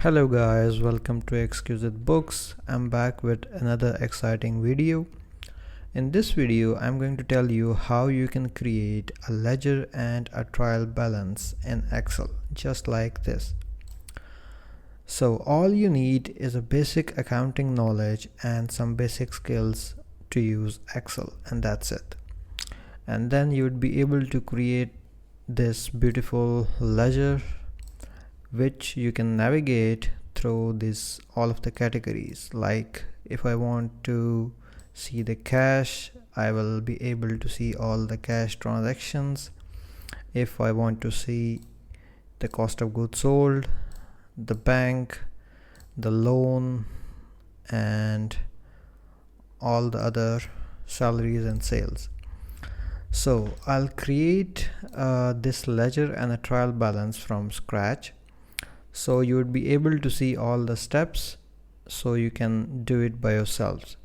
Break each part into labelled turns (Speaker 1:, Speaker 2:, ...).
Speaker 1: Hello guys, welcome to Exquisite Books. I'm back with another exciting video. In this video, I'm going to tell you how you can create a ledger and a trial balance in Excel, just like this. So all you need is a basic accounting knowledge and some basic skills to use Excel, and that's it. And then you would be able to create this beautiful ledger which you can navigate through this all of the categories. Like if I want to see the cash, I will be able to see all the cash transactions. If I want to see the cost of goods sold, the bank, the loan, and all the other salaries and sales. So I'll create this ledger and a trial balance from scratch, so you would be able to see all the steps so you can do it by yourselves.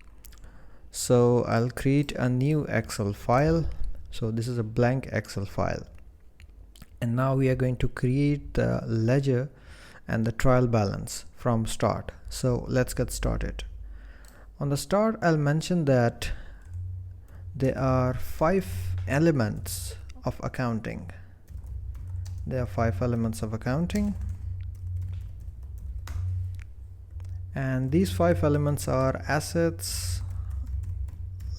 Speaker 1: So I'll create a new Excel file. So this is a blank Excel file, and now we are going to create the ledger and the trial balance from start. So let's get started. On the start, I'll mention that there are 5 elements of accounting. There are 5 elements of accounting, and these 5 elements are assets,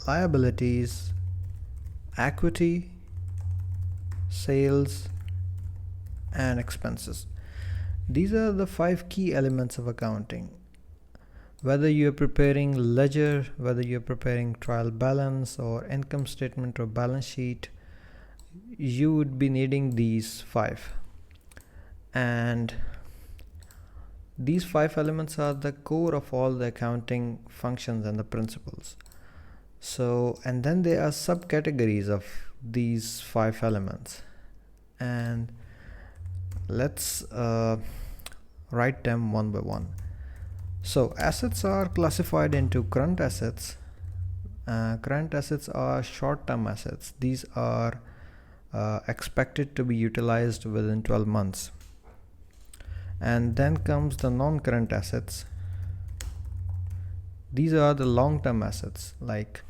Speaker 1: liabilities, equity, sales, and expenses. These are the 5 key elements of accounting. Whether you're preparing ledger, whether you're preparing trial balance or income statement or balance sheet, you would be needing these 5. And these 5 elements are the core of all the accounting functions and the principles. So, and then there are subcategories of these 5 elements, and let's write them one by one. So assets are classified into current assets. Current assets are short-term assets. These are expected to be utilized within 12 months. And then comes the non-current assets. These are the long-term assets, like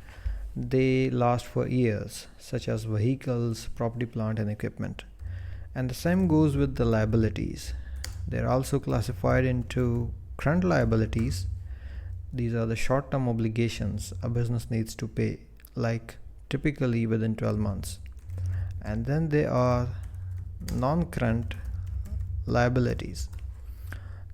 Speaker 1: they last for years, such as vehicles, property, plant, and equipment. And the same goes with the liabilities. They're also classified into current liabilities. These are the short-term obligations a business needs to pay, like typically within 12 months. And then there are non-current liabilities.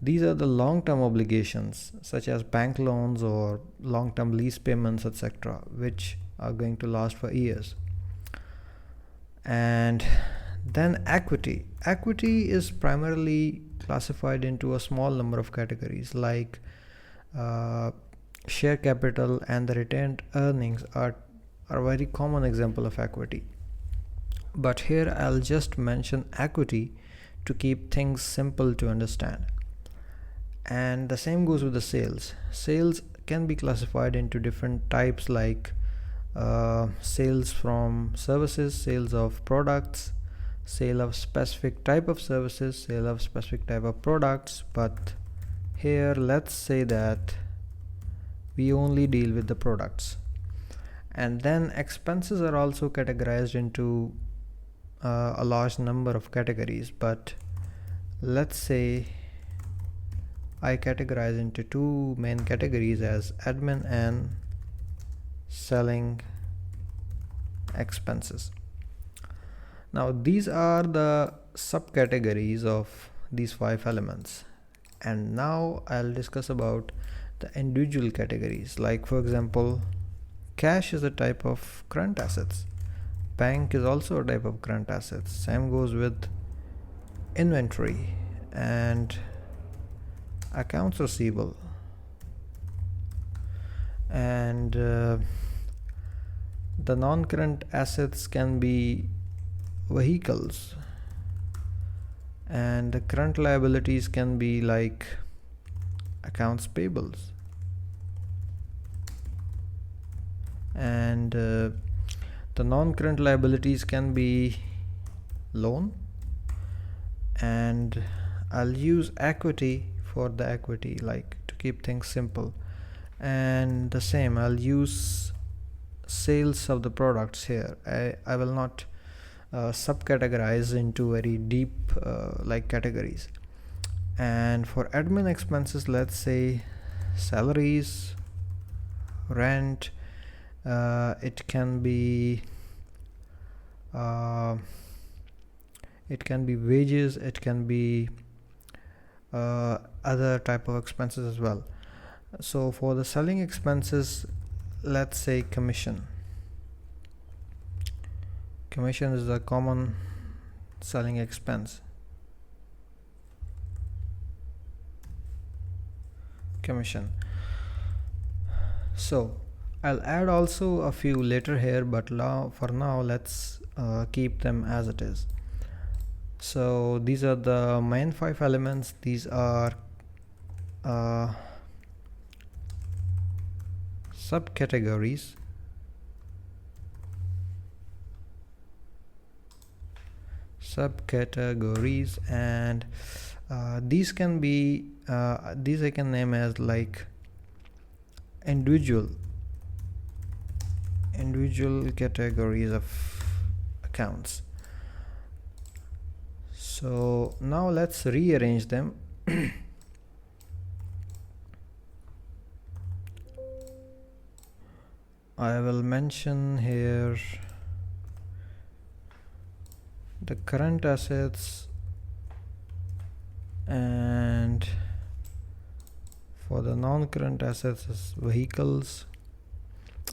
Speaker 1: These are the long-term obligations, such as bank loans or long-term lease payments, etc., which are going to last for years. And then equity. Equity is primarily classified into a small number of categories, like share capital and the retained earnings are a very common example of equity. But here I'll just mention equity to keep things simple to understand. And the same goes with the sales. Sales can be classified into different types, like sales from services, sales of products, sale of specific type of services, sale of specific type of products. But here let's say that we only deal with the products. And then expenses are also categorized into a large number of categories, but let's say I categorize into 2 main categories as admin and selling expenses. Now these are the subcategories of these 5 elements, and now I'll discuss about the individual categories. Like for example, cash is a type of current assets. Bank is also a type of current assets. Same goes with inventory and accounts receivable. And the non-current assets can be vehicles, and the current liabilities can be like accounts payables. And the non-current liabilities can be loan, and I'll use equity for the equity, like to keep things simple. And the same, I'll use sales of the products here. I will not subcategorize into very deep like categories. And for admin expenses, let's say salaries, rent, it can be wages, it can be other type of expenses as well. So for the selling expenses, let's say commission is a common selling expense. Commission. So I'll add also a few later here, but for now let's keep them as it is. So these are the main 5 elements. These are subcategories. And these can be these I can name as like individual categories of accounts. So now let's rearrange them. I will mention here the current assets, and for the non-current assets is vehicles.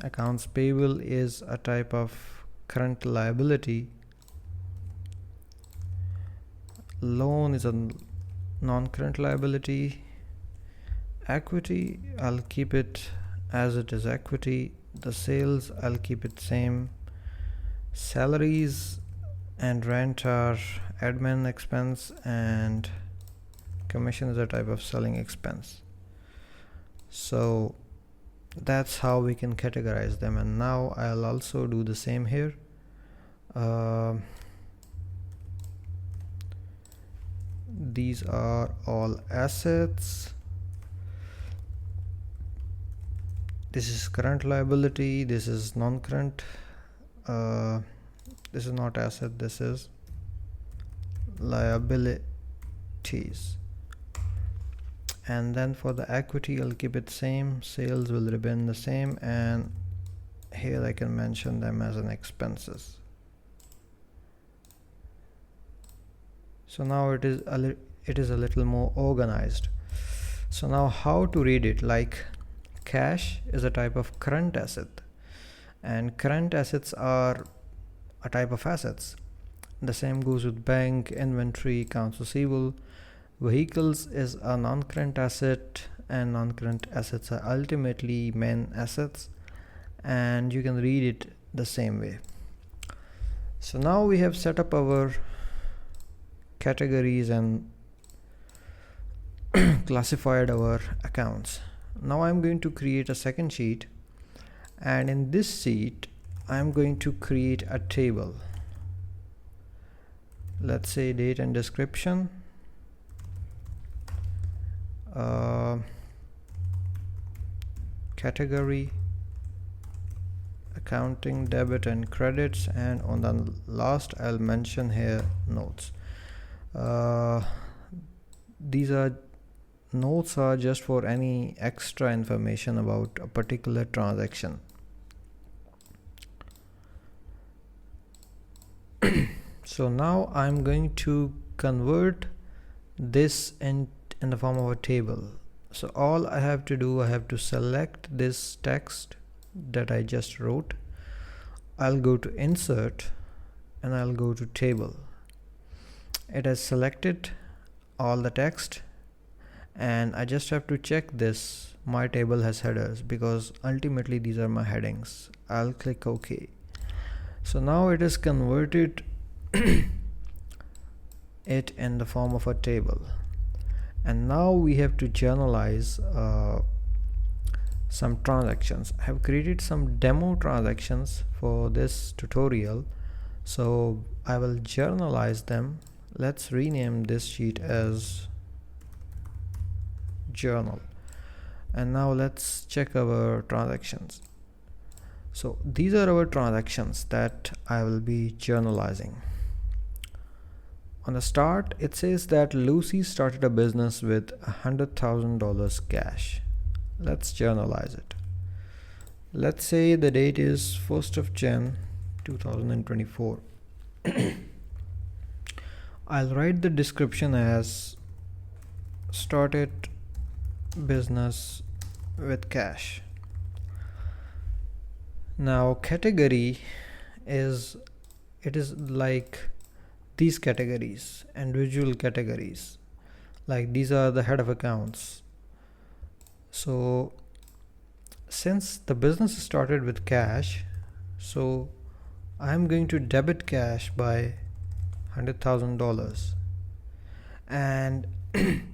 Speaker 1: Accounts payable is a type of current liability. Loan is a non-current liability. Equity, I'll keep it as it is, equity. The sales, I'll keep it same. Salaries and rent are admin expense, and commission is a type of selling expense. So that's how we can categorize them. And now I'll also do the same here. These are all assets. This is current liability, this is non-current, this is not asset, this is liabilities. And then for the equity, I'll keep it same. Sales will remain the same, and here I can mention them as an expenses. So now it is a little more organized. So now how to read it? Like cash is a type of current asset, and current assets are a type of assets. The same goes with bank, inventory, accounts receivable. Vehicles is a non-current asset, and non-current assets are ultimately main assets, and you can read it the same way. So now we have set up our categories and classified our accounts. Now I'm going to create a second sheet, and in this sheet I'm going to create a table. Let's say date and description, category, accounting, debit and credits, and on the last I'll mention here notes. These notes are just for any extra information about a particular transaction. So now I'm going to convert this in the form of a table. So all I have to do, I have to select this text that I just wrote. I'll go to insert and I'll go to table. It has selected all the text, and I just have to check this my table has headers, because ultimately these are my headings. I'll click OK. So now it is converted it in the form of a table, and now we have to journalize some transactions. I have created some demo transactions for this tutorial, so I will journalize them. Let's rename this sheet as journal. And now let's check our transactions. So these are our transactions that I will be journalizing. On the start, it says that Lucy started a business with $100,000 cash. Let's journalize it. Let's say the date is 1st of Jan 2024. I'll write the description as started business with cash. Now category is like these categories, individual categories, like these are the head of accounts. So since the business started with cash, so I'm going to debit cash by $100,000, and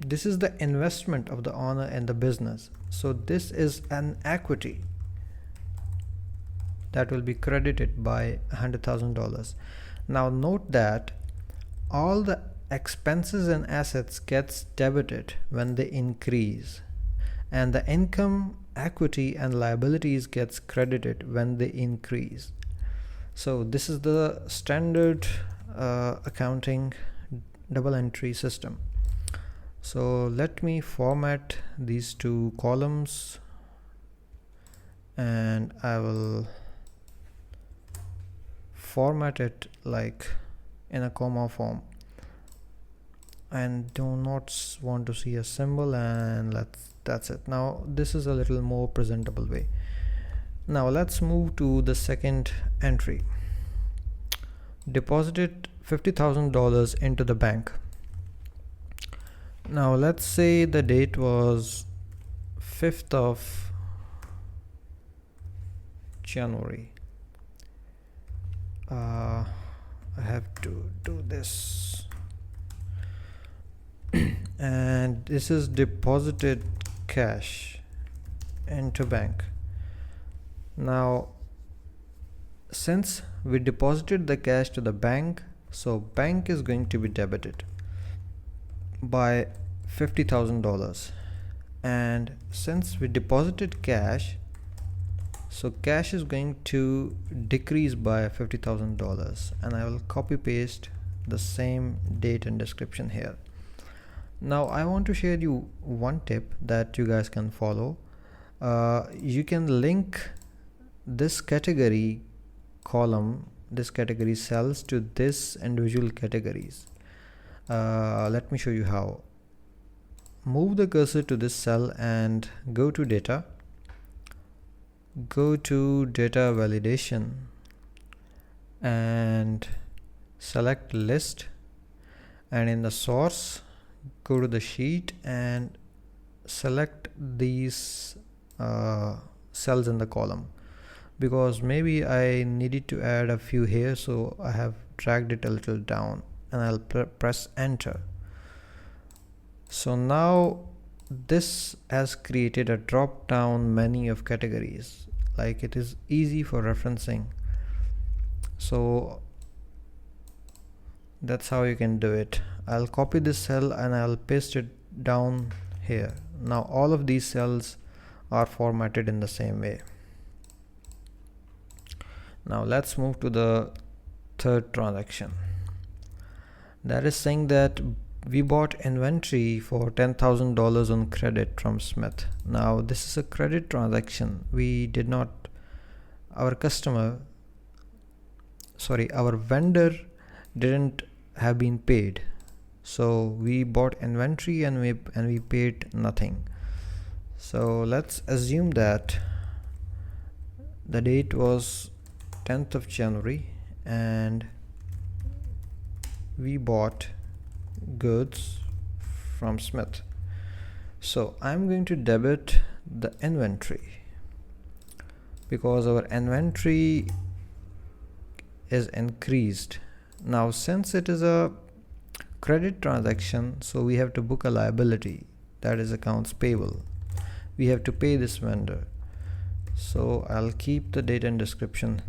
Speaker 1: this is the investment of the owner in the business. So this is an equity that will be credited by $100,000. Now note that all the expenses and assets gets debited when they increase, and the income, equity and liabilities gets credited when they increase. So this is the standard accounting double entry system. So let me format these two columns, and I will format it like in a comma form, and do not want to see a symbol, and that's it. Now this is a little more presentable way. Now let's move to the second entry. Deposited $50,000 into the bank. Now let's say the date was 5th of January. I have to do this. And this is deposited cash into bank. Now since we deposited the cash to the bank, so bank is going to be debited by $50,000, and since we deposited cash, so cash is going to decrease by $50,000, and I will copy paste the same date and description here. Now I want to share you one tip that you guys can follow. You can link this category column, this category cells, to this individual categories. Let me show you how. Move the cursor to this cell and go to data, go to data validation and select list, and in the source go to the sheet and select these cells in the column, because maybe I needed to add a few here, so I have dragged it a little down, and I'll press enter. So now this has created a drop down menu of categories, like it is easy for referencing. So that's how you can do it. I'll copy this cell and I'll paste it down here. Now all of these cells are formatted in the same way. Now let's move to the third transaction. That is saying that we bought inventory for $10,000 on credit from Smith. Now this is a credit transaction. We did not, our vendor didn't have been paid. So we bought inventory and we paid nothing. So let's assume that the date was 10th of January and we bought goods from Smith. So I'm going to debit the inventory because our inventory is increased. Now since it is a credit transaction, so we have to book a liability, that is accounts payable. We have to pay this vendor. So I'll keep the date and description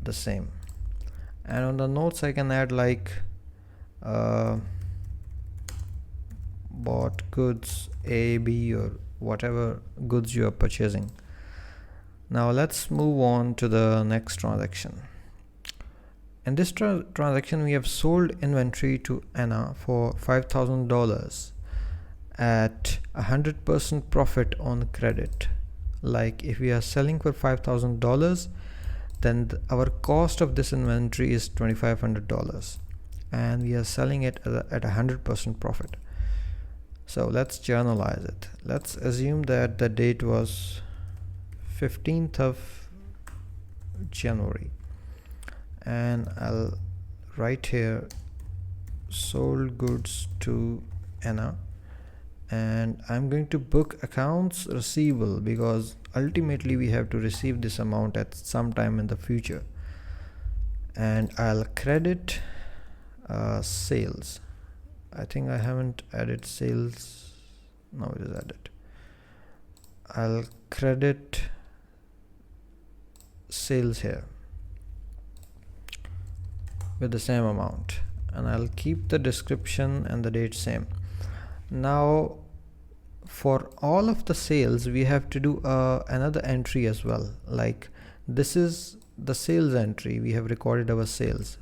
Speaker 1: the same, and on the notes I can add like bought goods A, B, or whatever goods you are purchasing. Now let's move on to the next transaction. In this transaction, we have sold inventory to Anna for $5,000 at 100% profit on credit. Like if we are selling for $5,000, then our cost of this inventory is $2,500 and we are selling it at 100% profit. So let's journalize it. Let's assume that the date was 15th of January, and I'll write here sold goods to Anna, and I'm going to book accounts receivable because ultimately we have to receive this amount at some time in the future. And I'll credit sales. I think I haven't added sales. No, it is added. I'll credit sales here with the same amount, and I'll keep the description and the date same. Now for all of the sales we have to do another entry as well. Like this is the sales entry, we have recorded our sales,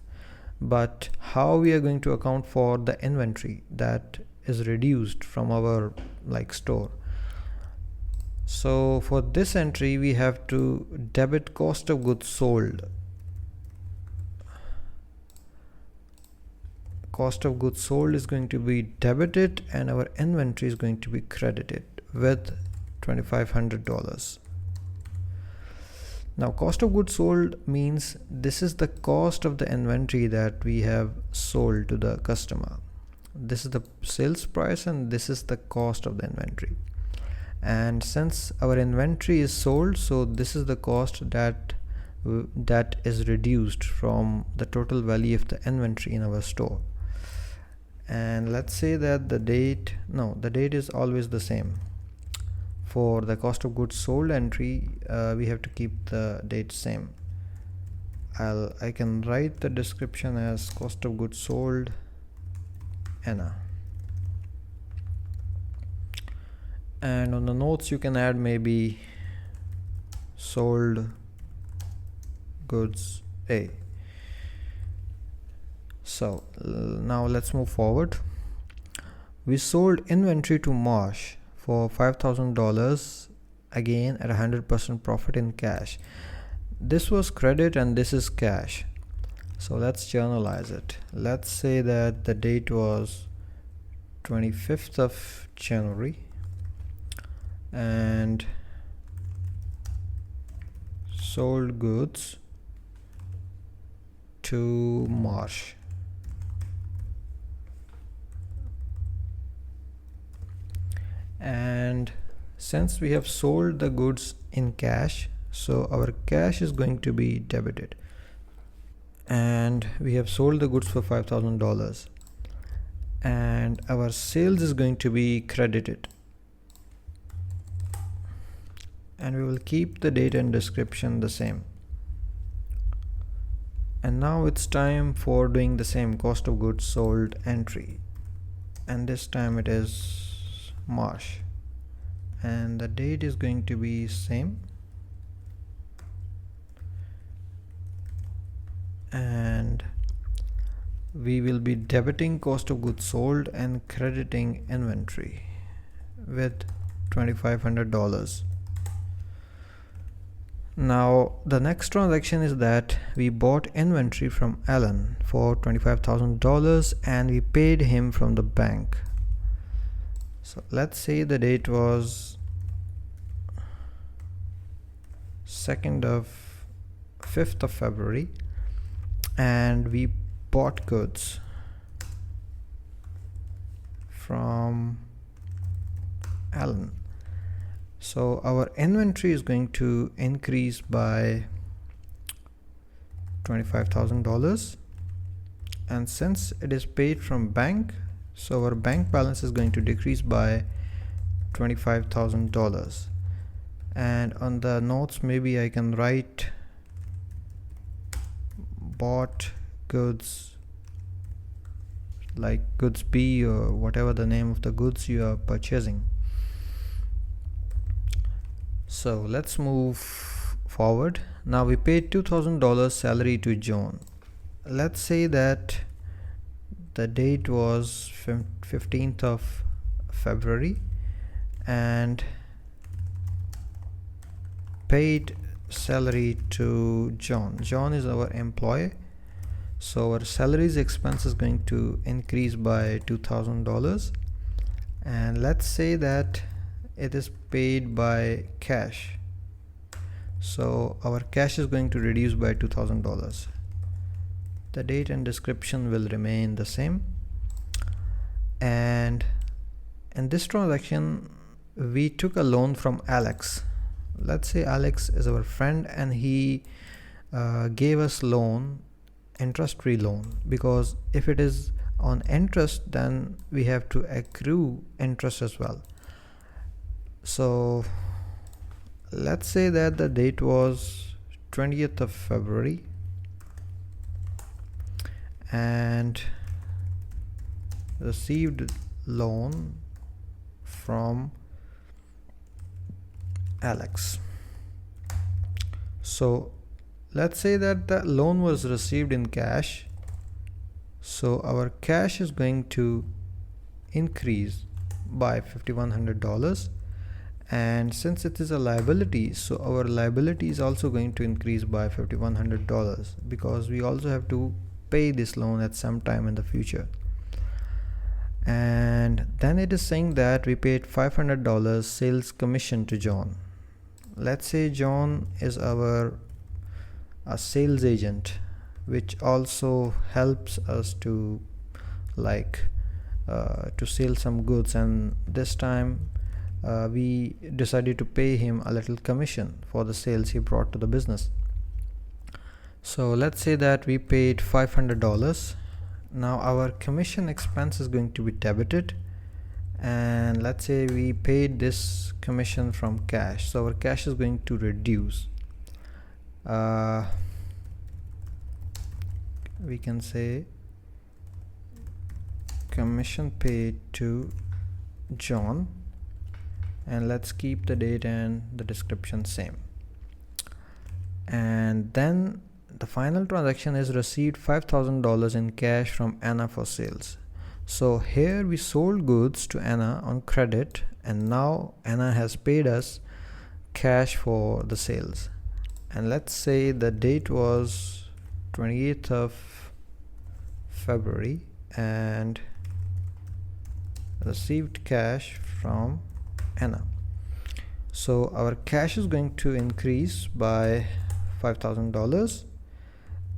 Speaker 1: but how we are going to account for the inventory that is reduced from our store? So for this entry we have to debit cost of goods sold. Cost of goods sold is going to be debited and our inventory is going to be credited with $2,500. Now cost of goods sold means this is the cost of the inventory that we have sold to the customer. This is the sales price and this is the cost of the inventory. And since our inventory is sold, so this is the cost that is reduced from the total value of the inventory in our store. And let's say that the date is always the same. For the cost of goods sold entry, we have to keep the date same. I can write the description as cost of goods sold Anna, and on the notes you can add maybe sold goods A. So now let's move forward. We sold inventory to Marsh for $5,000, again at 100% profit in cash. This was credit and this is cash. So let's journalize it. Let's say that the date was 25th of January and sold goods to Marsh. And since we have sold the goods in cash, so our cash is going to be debited, and we have sold the goods for $5,000 and our sales is going to be credited, and we will keep the date and description the same. And now it's time for doing the same cost of goods sold entry, and this time it is March, and the date is going to be same, and we will be debiting cost of goods sold and crediting inventory with $2,500. Now the next transaction is that we bought inventory from Alan for $25,000 and we paid him from the bank. So let's say the date was 5th of February and we bought goods from Alan. So our inventory is going to increase by $25,000, and since it is paid from bank, so our bank balance is going to decrease by $25,000. And on the notes maybe I can write bought goods like goods B or whatever the name of the goods you are purchasing. So let's move forward. Now we paid $2,000 salary to John. Let's say that the date was 15th of February and paid salary to John. John is our employee, so our salaries expense is going to increase by $2,000, and let's say that it is paid by cash, so our cash is going to reduce by $2,000. The date and description will remain the same, and in this transaction we took a loan from Alex. Let's say Alex is our friend and he gave us loan, interest-free loan, because if it is on interest then we have to accrue interest as well. So let's say that the date was 20th of February and received loan from Alex. So let's say that the loan was received in cash, so our cash is going to increase by $5,100, and since it is a liability, so our liability is also going to increase by $5,100 because we also have to pay this loan at some time in the future. And then it is saying that we paid $500 sales commission to John. Let's say John is a sales agent, which also helps us to to sell some goods, and this time we decided to pay him a little commission for the sales he brought to the business. So let's say that we paid $500. Now our commission expense is going to be debited, and let's say we paid this commission from cash, so our cash is going to reduce. We can say commission paid to John, and let's keep the date and the description same. And then the final transaction is received $5,000 in cash from Anna for sales. So here we sold goods to Anna on credit, and now Anna has paid us cash for the sales. And let's say the date was 28th of February and received cash from Anna. So our cash is going to increase by $5,000,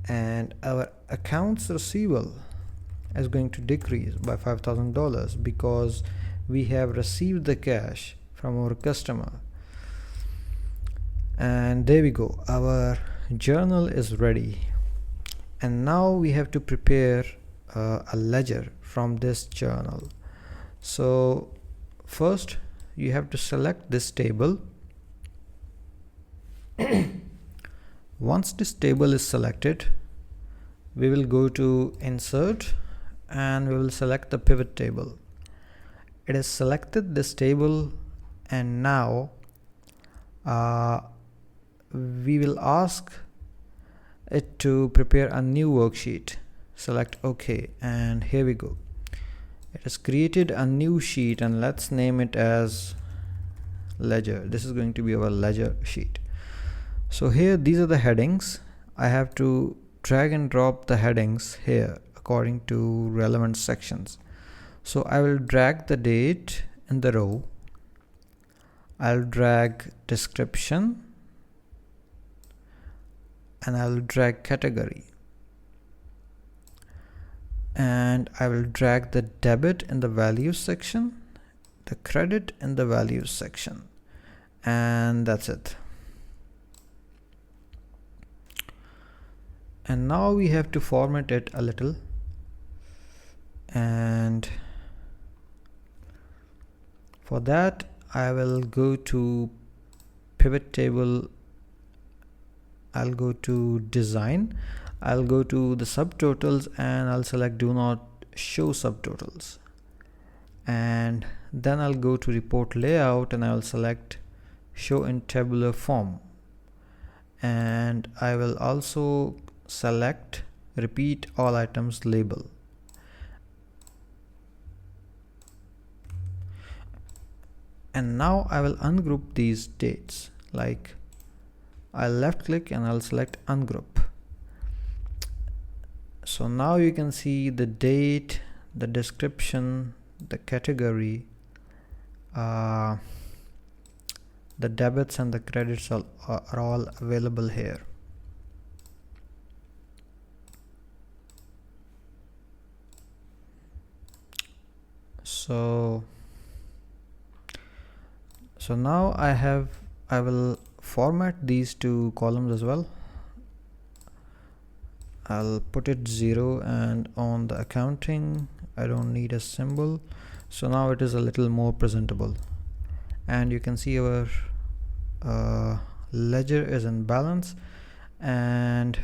Speaker 1: and our accounts receivable is going to decrease by $5,000 because we have received the cash from our customer. And there we go, our journal is ready, and now we have to prepare a ledger from this journal. So first you have to select this table. Once this table is selected, we will go to insert and we will select the pivot table. It is selected, this table, and now we will ask it to prepare a new worksheet. Select OK, and here we go. It has created a new sheet, and let's name it as ledger. This is going to be our ledger sheet. So here, these are the headings. I have to drag and drop the headings here according to relevant sections. So I will drag the date in the row. I'll drag description, and I'll drag category, and I will drag the debit in the values section, the credit in the values section, and that's it. And now we have to format it a little, and for that I will go to pivot table, I'll go to design, I'll go to the subtotals, and I'll select do not show subtotals, and then I'll go to report layout and I'll select show in tabular form, and I will also select repeat all items label. And now I will ungroup these dates, like I'll left click and I'll select ungroup. So now you can see the date, the description, the category, the debits and the credits are all available here. So now I will format these two columns as well. I'll put it 0, and on the accounting I don't need a symbol, so now it is a little more presentable, and you can see our ledger is in balance. And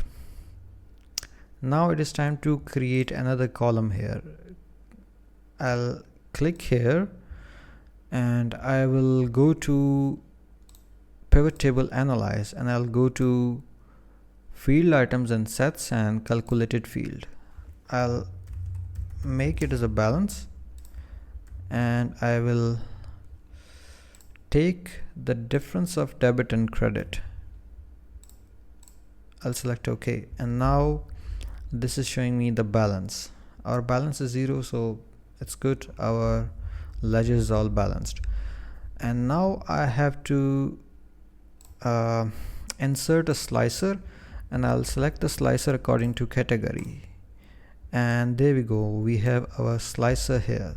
Speaker 1: now it is time to create another column here. I'll click here and I will go to pivot table analyze, and I'll go to field items and sets and calculated field. I'll make it as a balance, and I will take the difference of debit and credit. I'll select OK, and now this is showing me the balance. Our balance is 0, so it's good. Our ledger is all balanced. And now I have to insert a slicer, and I'll select the slicer according to category, and there we go, we have our slicer here.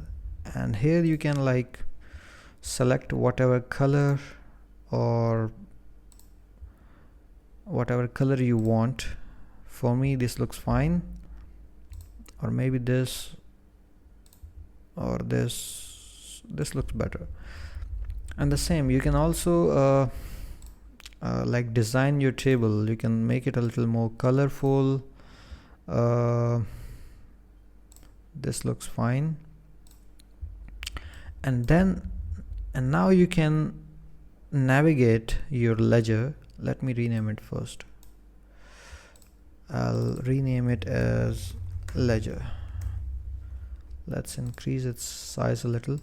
Speaker 1: And here you can like select whatever color or whatever color you want. For me this looks fine, or maybe this, or this looks better. And the same, you can also like design your table. You can make it a little more colorful. This looks fine. And now you can navigate your ledger. Let me rename it first. I'll rename it as ledger. Let's increase its size a little.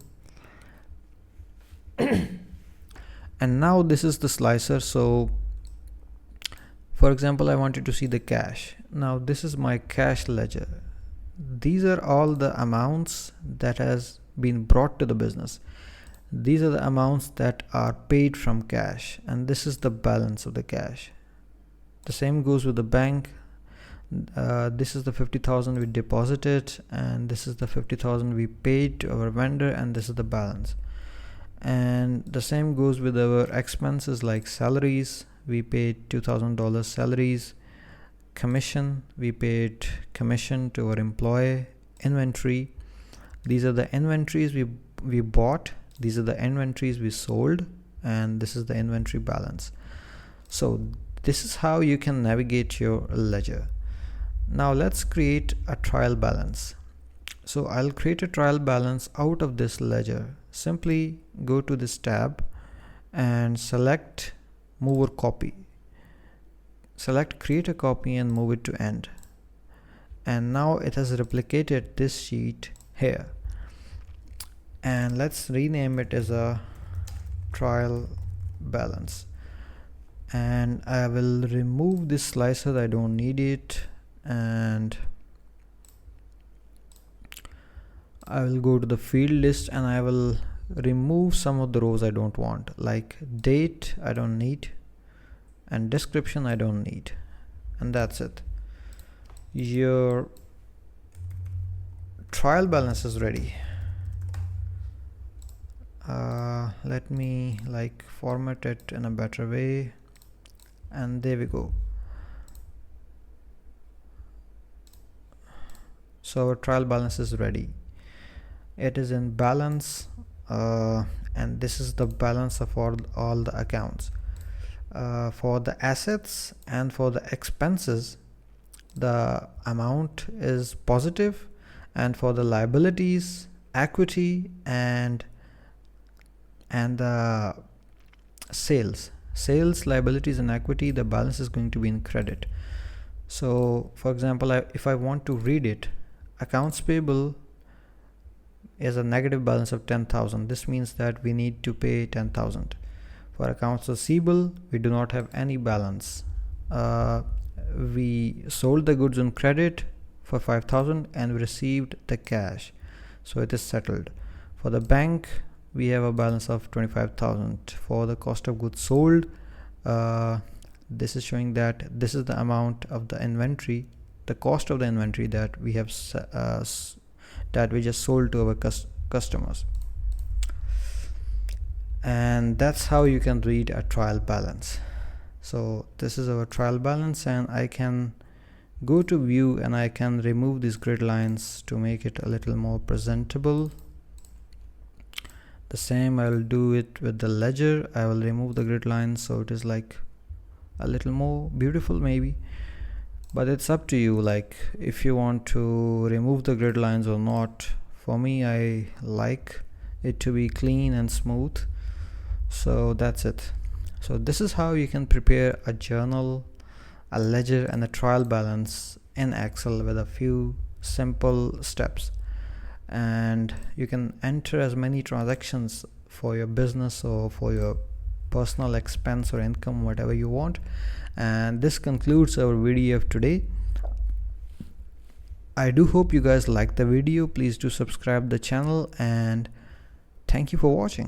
Speaker 1: And now this is the slicer. So for example, I wanted to see the cash. Now this is my cash ledger. These are all the amounts that has been brought to the business. These are the amounts that are paid from cash, and this is the balance of the cash. The same goes with the bank. This is the 50,000 we deposited, and this is the 50,000 we paid to our vendor, and this is the balance. And the same goes with our expenses, like salaries. We paid $2,000 salaries. Commission, we paid commission to our employee. Inventory, these are the inventories we bought. These are the inventories we sold, and this is the inventory balance. So this is how you can navigate your ledger. Now let's create a trial balance. So I'll create a trial balance out of this ledger. Simply go to this tab and select move or copy. Select create a copy and move it to end. And now it has replicated this sheet here. And let's rename it as a trial balance. And I will remove this slicer, I don't need it, and I will go to the field list and I will remove some of the rows I don't want, like date I don't need, and description I don't need, and that's it. Your trial balance is ready. Let me like format it in a better way, and there we go. So our trial balance is ready. It is in balance, and this is the balance of all the accounts. For the assets and for the expenses, the amount is positive, And for the liabilities, equity, and the sales, liabilities, and equity, the balance is going to be in credit. So for example, if I want to read it, accounts payable is a negative balance of 10,000. This means that we need to pay 10,000. For accounts receivable, we do not have any balance. We sold the goods on credit for 5,000 and we received the cash, so it is settled. For the bank, we have a balance of 25,000. For the cost of goods sold, this is showing that this is the amount of the inventory, the cost of the inventory that we have that we just sold to our customers. And that's how you can read a trial balance. So this is our trial balance, and I can go to view and I can remove these grid lines to make it a little more presentable. The same I will do it with the ledger. I will remove the grid lines so it is like a little more beautiful maybe, but it's up to you, like if you want to remove the grid lines or not. For me, I like it to be clean and smooth, so that's it. So this is how you can prepare a journal, a ledger, and a trial balance in Excel with a few simple steps. And you can enter as many transactions for your business or for your personal expense or income, whatever you want. And this concludes our video of today. I do hope you guys like the video. Please do subscribe the channel, and thank you for watching.